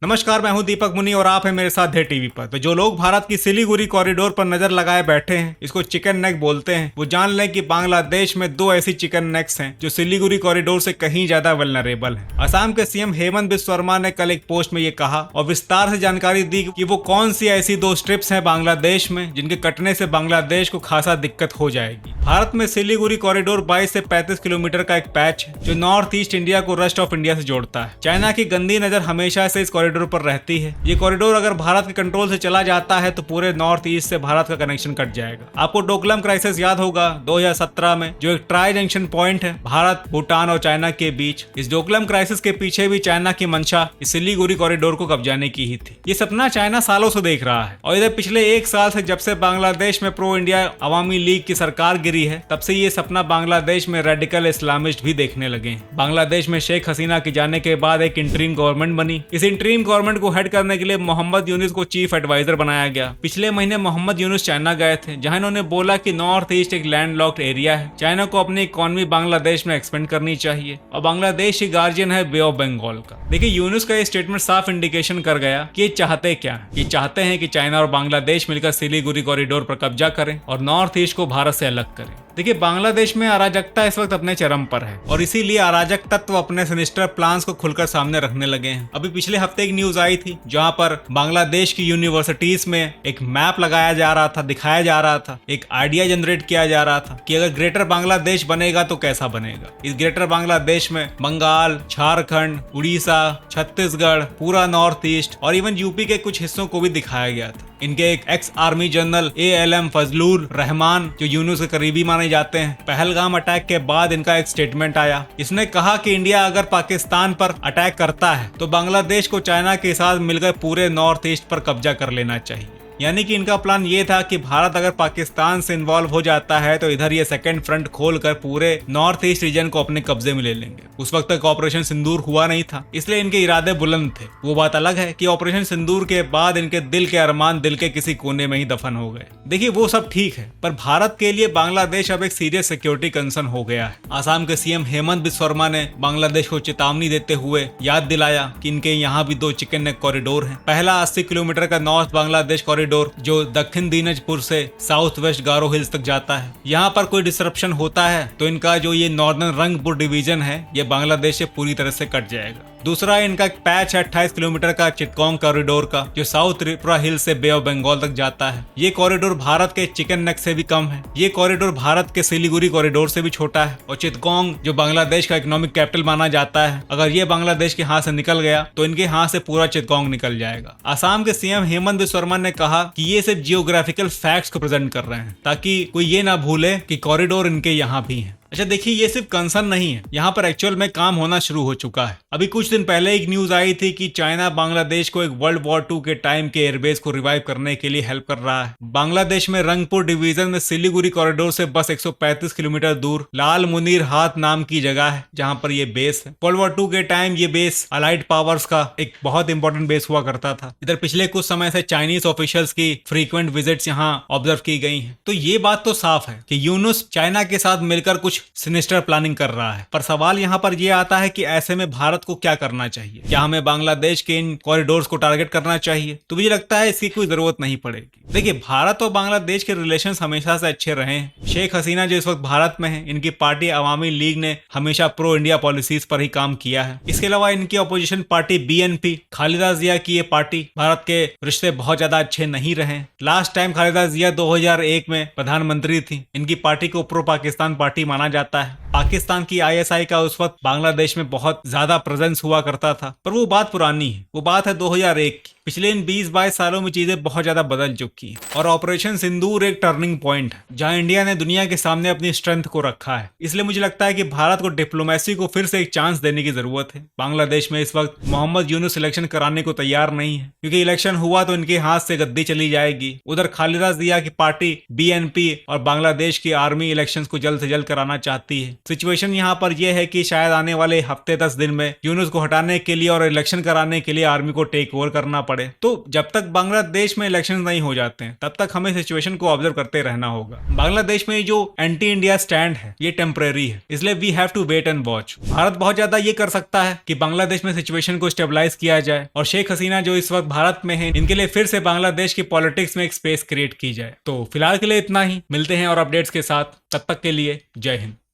नमस्कार, मैं हूं दीपक मुनि और आप हैं मेरे साथ ढे टीवी पर। तो जो लोग भारत की सिलीगुड़ी कॉरिडोर पर नजर लगाए बैठे हैं, इसको चिकन नेक बोलते हैं, वो जान लें कि बांग्लादेश में दो ऐसी चिकन नेक्स हैं जो सिलीगुड़ी कॉरिडोर से कहीं ज्यादा वल्नरेबल हैं। असम के सीएम हेमंत बिस्वा शर्मा ने कल एक पोस्ट में ये कहा और विस्तार से जानकारी दी कि वो कौन सी ऐसी दो स्ट्रिप्स हैं बांग्लादेश में जिनके कटने से बांग्लादेश को खासा दिक्कत हो जाएगी। भारत में सिलीगुड़ी कॉरिडोर 22 से 35 किलोमीटर का एक पैच है जो नॉर्थ ईस्ट इंडिया को रेस्ट ऑफ इंडिया से जोड़ता है। चाइना की गंदी नजर हमेशा से इस कॉरिडोर पर रहती है। ये कॉरिडोर अगर भारत के कंट्रोल से चला जाता है तो पूरे नॉर्थ ईस्ट से भारत का कनेक्शन कट जाएगा। आपको डोकलाम क्राइसिस याद होगा 2017 में, जो एक ट्राई जंक्शन पॉइंट है भारत, भूटान और चाइना के बीच। इस डोकलाम क्राइसिस के पीछे भी चाइना की मंशा इस सिलीगुड़ी कॉरिडोर को कब्जाने की ही थी। ये सपना चाइना सालों से देख रहा है और इधर पिछले एक साल से जब से बांग्लादेश में प्रो इंडिया अवामी लीग की सरकार गिरी है, तब से ये सपना बांग्लादेश में रेडिकल इस्लामिस्ट भी देखने लगे हैं। बांग्लादेश में शेख हसीना के जाने के बाद एक इंटरिम गवर्नमेंट बनी। इस इंटरिम गवर्नमेंट को हेड करने के लिए मोहम्मद यूनुस को चीफ एडवाइजर बनाया गया। पिछले महीने मोहम्मद यूनुस चाइना गए थे, जहां इन्होंने बोला कि नॉर्थ ईस्ट एक लैंडलॉक्ड एरिया है, चाइना को अपनी इकोनॉमी बांग्लादेश में एक्सपेंड करनी चाहिए और बांग्लादेश ही गार्जियन है बे ऑफ बंगाल का। देखिए, यूनुस का ये स्टेटमेंट साफ इंडिकेशन कर गया कि ये चाहते क्या है। ये चाहते हैं कि चाइना और बांग्लादेश मिलकर सिलीगुड़ी कॉरिडोर पर कब्जा करें और नॉर्थ ईस्ट को भारत से अलग करें। देखिए, बांग्लादेश में अराजकता इस वक्त अपने चरम पर है और इसीलिए अराजक तत्व अपने सिनिस्टर प्लान्स को खुलकर सामने रखने लगे हैं। अभी पिछले हफ्ते एक न्यूज आई थी जहां पर बांग्लादेश की यूनिवर्सिटीज में एक मैप लगाया जा रहा था, दिखाया जा रहा था, एक आइडिया जनरेट किया जा रहा था कि अगर ग्रेटर बांग्लादेश बनेगा तो कैसा बनेगा। इस ग्रेटर बांग्लादेश में बंगाल, झारखंड, उड़ीसा, छत्तीसगढ़, पूरा नॉर्थ ईस्ट और इवन यूपी के कुछ हिस्सों को भी दिखाया गया था। इनके एक ex army general ALM Fazlur Rahman, जो यूनुस के करीबी माने जाते हैं, पहलगाम अटैक के बाद इनका एक स्टेटमेंट आया। इसने कहा कि इंडिया अगर पाकिस्तान पर अटैक करता है तो बांग्लादेश को चाइना के साथ मिलकर पूरे नॉर्थ ईस्ट पर कब्जा कर लेना चाहिए। यानी कि इनका प्लान ये था कि भारत अगर पाकिस्तान से इन्वॉल्व हो जाता है तो इधर ये सेकंड फ्रंट खोलकर पूरे नॉर्थ ईस्ट रीजन को अपने कब्जे में ले लेंगे। उस वक्त तक ऑपरेशन सिंदूर हुआ नहीं था, इसलिए इनके इरादे बुलंद थे। वो बात अलग है कि ऑपरेशन सिंदूर के बाद इनके दिल के अरमान दिल के किसी कोने में ही दफन हो गए। देखिए, वो सब ठीक है, पर भारत के लिए बांग्लादेश अब एक सीरियस सिक्योरिटी कंसर्न हो गया है। आसाम के सीएम हेमंत बिस्वा शर्मा ने बांग्लादेश को चेतावनी देते हुए याद दिलाया कि इनके यहाँ भी दो चिकन नेक कॉरिडोर है। पहला 80 किलोमीटर का नॉर्थ बांग्लादेश कॉरिडोर जो दक्षिण दिनाजपुर से साउथ वेस्ट गारो हिल्स तक जाता है। यहाँ पर कोई डिसरप्शन होता है तो इनका जो ये नॉर्दर्न रंगपुर डिवीजन है, ये बांग्लादेश से पूरी तरह से कट जाएगा। दूसरा इनका एक पैच है 28 किलोमीटर का चिटगोंग कॉरिडोर का, जो साउथ त्रिपुरा हिल से बे ऑफ बंगाल तक जाता है। ये कॉरिडोर भारत के चिकन नेक से भी कम है। ये कॉरिडोर भारत के सिलीगुड़ी कॉरिडोर से भी छोटा है और चिटगोंग, जो बांग्लादेश का इकोनॉमिक कैपिटल माना जाता है, अगर ये बांग्लादेश के हाथ से निकल गया तो इनके हाथ से पूरा चिटगोंग निकल जाएगा। आसाम के सीएम हेमंत बिस्वा शर्मा ने कहा कि ये सिर्फ जियोग्राफिकल फैक्ट्स को प्रेजेंट कर रहे हैं ताकि कोई ये ना भूले कि कॉरिडोर इनके यहाँ भी है। अच्छा, देखिए, ये सिर्फ कंसर्न नहीं है, यहाँ पर एक्चुअल में काम होना शुरू हो चुका है। अभी कुछ दिन पहले एक न्यूज आई थी कि चाइना बांग्लादेश को एक वर्ल्ड वॉर 2 के टाइम के एयरबेस को रिवाइव करने के लिए हेल्प कर रहा है। बांग्लादेश में रंगपुर डिवीजन में सिलीगुड़ी कॉरिडोर से बस 135 किलोमीटर दूर लाल मुनीर हाथ नाम की जगह है जहाँ पर ये बेस है। वर्ल्ड वॉर 2 के टाइम ये बेस अलाइड पावर्स का एक बहुत इंपॉर्टेंट बेस हुआ करता था। इधर पिछले कुछ समय से चाइनीज ऑफिशियल्स की फ्रीक्वेंट विजिट्स यहाँ ऑब्जर्व की गई है। तो ये बात तो साफ है कि यूनुस चाइना के साथ मिलकर कुछ सिनिस्टर प्लानिंग कर रहा है। पर सवाल यहाँ पर यह आता है कि ऐसे में भारत को क्या करना चाहिए। क्या हमें बांग्लादेश के इन कॉरिडोर्स को टारगेट करना चाहिए? तो मुझे लगता है इसकी कोई जरूरत नहीं पड़ेगी। देखिए, भारत और बांग्लादेश के रिलेशंस हमेशा से अच्छे रहे हैं। शेख हसीना जो इस वक्त भारत में है, इनकी पार्टी अवामी लीग ने हमेशा प्रो इंडिया पॉलिसीज पर ही काम किया है। इसके अलावा इनकी अपोजिशन पार्टी BNP, खालिदा जिया की ये पार्टी, भारत के रिश्ते बहुत ज्यादा अच्छे नहीं रहे। लास्ट टाइम खालिदा जिया 2001 में प्रधानमंत्री थी। इनकी पार्टी को प्रो पाकिस्तान पार्टी माना जाता है। पाकिस्तान की ISI का उस वक्त बांग्लादेश में बहुत ज्यादा प्रेजेंस हुआ करता था, पर वो बात पुरानी है, वो बात है 2001 की। पिछले इन 20-22 सालों में चीजें बहुत ज्यादा बदल चुकी हैं और ऑपरेशन सिंदूर एक टर्निंग पॉइंट है जहां इंडिया ने दुनिया के सामने अपनी स्ट्रेंथ को रखा है। इसलिए मुझे लगता है कि भारत को डिप्लोमेसी को फिर से एक चांस देने की जरूरत है। बांग्लादेश में इस वक्त मोहम्मद यूनुस इलेक्शन कराने को तैयार नहीं है, क्योंकि इलेक्शन हुआ तो इनके हाथ से गद्दी चली जाएगी। उधर खालिदा जिया की पार्टी BNP और बांग्लादेश की आर्मी इलेक्शन को जल्द से जल्द कराना चाहती है। सिचुएशन यहाँ पर यह है कि शायद आने वाले हफ्ते 10 दिन में यूनुस को हटाने के लिए और इलेक्शन कराने के लिए आर्मी को टेक ओवर करना पड़े। पड़े। तो जब तक बांग्लादेश में इलेक्शन नहीं हो जाते हैं तब तक हमें सिचुएशन को ऑब्जर्व करते रहना होगा। बांग्लादेश में जो एंटी इंडिया स्टैंड है ये टेम्परेरी है, इसलिए we have to wait and watch. भारत बहुत ज्यादा ये कर सकता है कि बांग्लादेश में सिचुएशन को स्टेबलाइज किया जाए और शेख हसीना जो इस वक्त भारत में है इनके लिए फिर से बांग्लादेश की पॉलिटिक्स में एक स्पेस क्रिएट की जाए। तो फिलहाल के लिए इतना ही, मिलते हैं और अपडेट्स के साथ, तब तक के लिए जय हिंद।